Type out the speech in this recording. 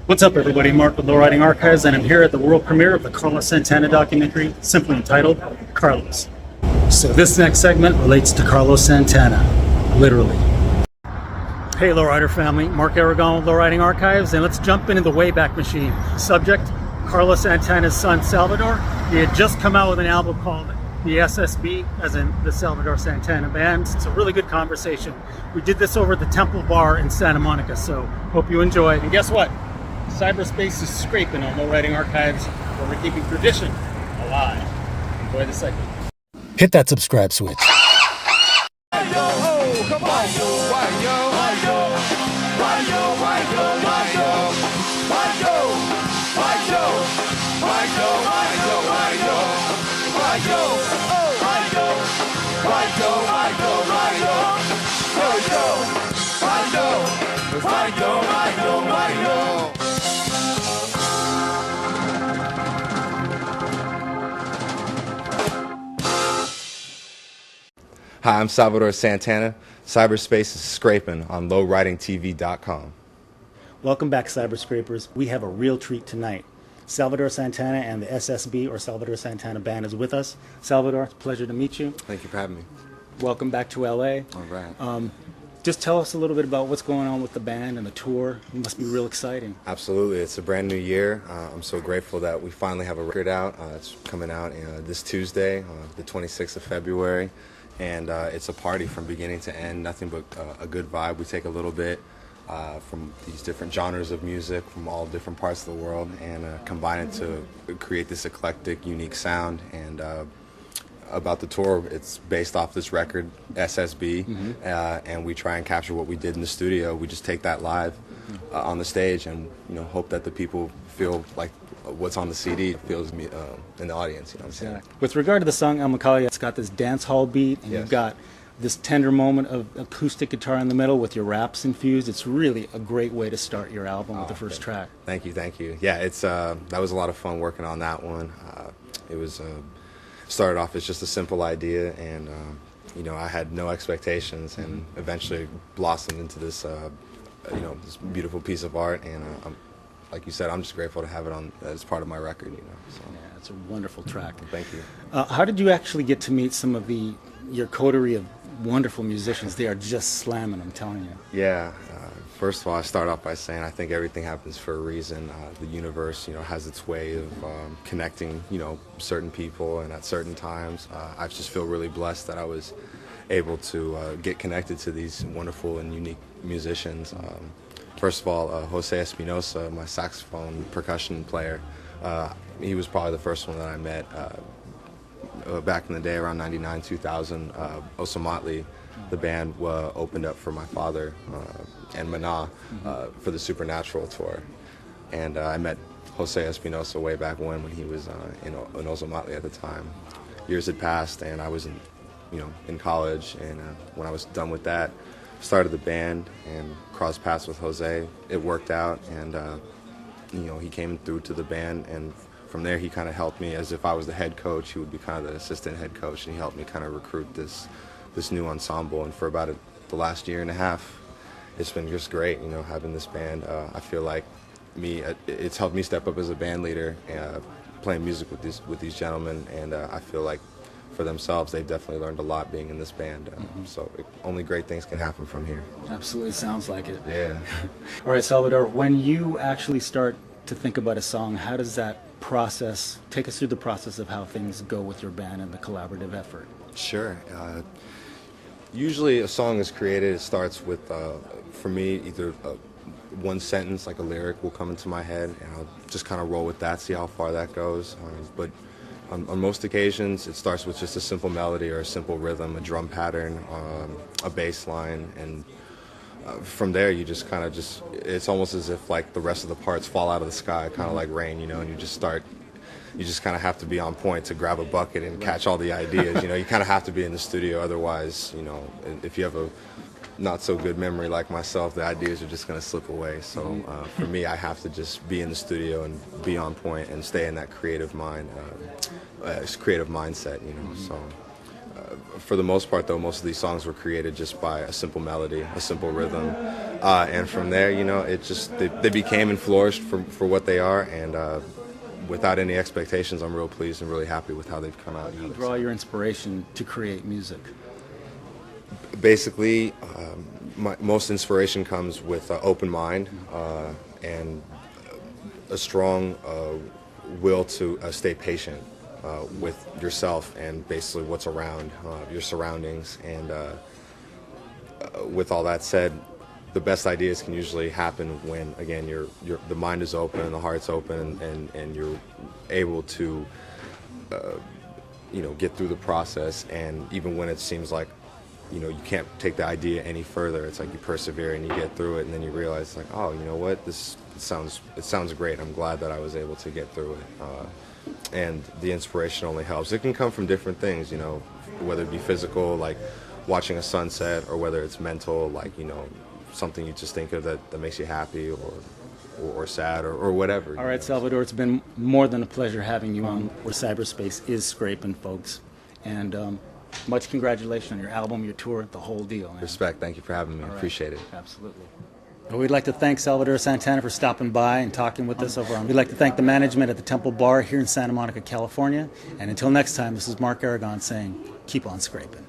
What's up, everybody? Mark with Lowriding Archives, and I'm here at the world premiere of the Carlos Santana documentary, simply entitled Carlos. So this next segment relates to Carlos Santana, literally. Hey, Lowrider family, Mark Aragon with Lowriding Archives, and let's jump into the Wayback Machine. Subject, Carlos Santana's son, Salvador. He had just come out with an album called the SSB, as in the Salvador Santana Band. It's a really good conversation. We did this over at the Temple Bar in Santa Monica, so hope you enjoy. And guess what? Cyberspace is scraping on Lowriding Archives, where we're keeping tradition alive. Enjoy the segment. Hit that subscribe switch. Hi, I'm Salvador Santana. Cyberspace is scraping on lowridingtv.com. Welcome back, Cyberscrapers. We have a real treat tonight. Salvador Santana and the SSB, or Salvador Santana Band, is with us. Salvador, it's a pleasure to meet you. Thank you for having me. Welcome back to LA. All right. Just tell us a little bit about what's going on with the band and the tour. It must be real exciting. Absolutely. It's a brand new year. I'm so grateful that we finally have a record out. It's coming out this Tuesday, the 26th of February. And it's a party from beginning to end, nothing but a good vibe. We take a little bit from these different genres of music from all different parts of the world and combine it to create this eclectic, unique sound. And about the tour, it's based off this record, SSB, and we try and capture what we did in the studio. We just take that live on the stage and hope that the people feel like what's on the CD feels in the audience, you know what I'm saying? Yeah. With regard to the song El Macaulay, it's got this dance hall beat, and you've got this tender moment of acoustic guitar in the middle with your raps infused. It's really a great way to start your album with the first track. Thank you. Yeah, it's that was a lot of fun working on that one. It was started off as just a simple idea, and I had no expectations, and eventually blossomed into this this beautiful piece of art, and like you said, I'm just grateful to have it on as part of my record. So. Yeah, it's a wonderful track. Thank you. How did you actually get to meet some of your coterie of wonderful musicians? They are just slamming, I'm telling you. Yeah. First of all, I start off by saying I think everything happens for a reason. The universe, has its way of connecting, certain people, and at certain times. I just feel really blessed that I was able to get connected to these wonderful and unique musicians. First of all, Jose Espinosa, my saxophone percussion player, he was probably the first one that I met back in the day, around 99, 2000. Osamotley, the band, opened up for my father and Mana for the Supernatural tour. And I met Jose Espinosa way back when he was in Osamotley at the time. Years had passed, and I was in college, and when I was done with that, started the band and crossed paths with Jose. It worked out, and he came through to the band, and from there he kind of helped me as if I was the head coach. He would be kind of the assistant head coach, and he helped me kind of recruit this new ensemble. And for about the last year and a half, it's been just great, having this band. I feel like it's helped me step up as a band leader, playing music with these gentlemen, and I feel like for themselves, they've definitely learned a lot being in this band. So only great things can happen from here. Absolutely, sounds like it. Yeah. All right, Salvador, when you actually start to think about a song, how does that process, take us through the process of how things go with your band and the collaborative effort? Sure. Usually a song is created, it starts with, for me, either one sentence, like a lyric, will come into my head, and I'll just kind of roll with that, see how far that goes. But on most occasions, it starts with just a simple melody or a simple rhythm, a drum pattern, a bass line, and from there you just kind of it's almost as if like the rest of the parts fall out of the sky, kind of like rain, and you just kind of have to be on point to grab a bucket and catch all the ideas. You kind of have to be in the studio, otherwise, if you have a not so good memory like myself, the ideas are just going to slip away. So for me, I have to just be in the studio and be on point and stay in that creative mindset, So For the most part, though, most of these songs were created just by a simple melody, a simple rhythm, and from there, it just they became and flourished for what they are, and without any expectations, I'm real pleased and really happy with how they've come out. You draw your inspiration to create music. Basically, most inspiration comes with an open mind and a strong will to stay patient with yourself and basically what's around your surroundings. And with all that said, the best ideas can usually happen when, again, the mind is open and the heart's open, and you're able to get through the process. And even when it seems like you can't take the idea any further, it's like you persevere and you get through it, and then you realize, like, oh, you know what, it sounds great. I'm glad that I was able to get through it. And the inspiration only helps. It can come from different things, whether it be physical, like watching a sunset, or whether it's mental, like something you just think of that makes you happy or sad or whatever. All right, Salvador, it's been more than a pleasure having you on where cyberspace is scraping, folks. And much congratulations on your album, your tour, the whole deal. Man. Respect. Thank you for having me. All right. Appreciate it. Absolutely. Well, we'd like to thank Salvador Santana for stopping by and talking with us over on. We'd like to thank the management at the Temple Bar here in Santa Monica, California. And until next time, this is Mark Aragon saying, keep on scraping.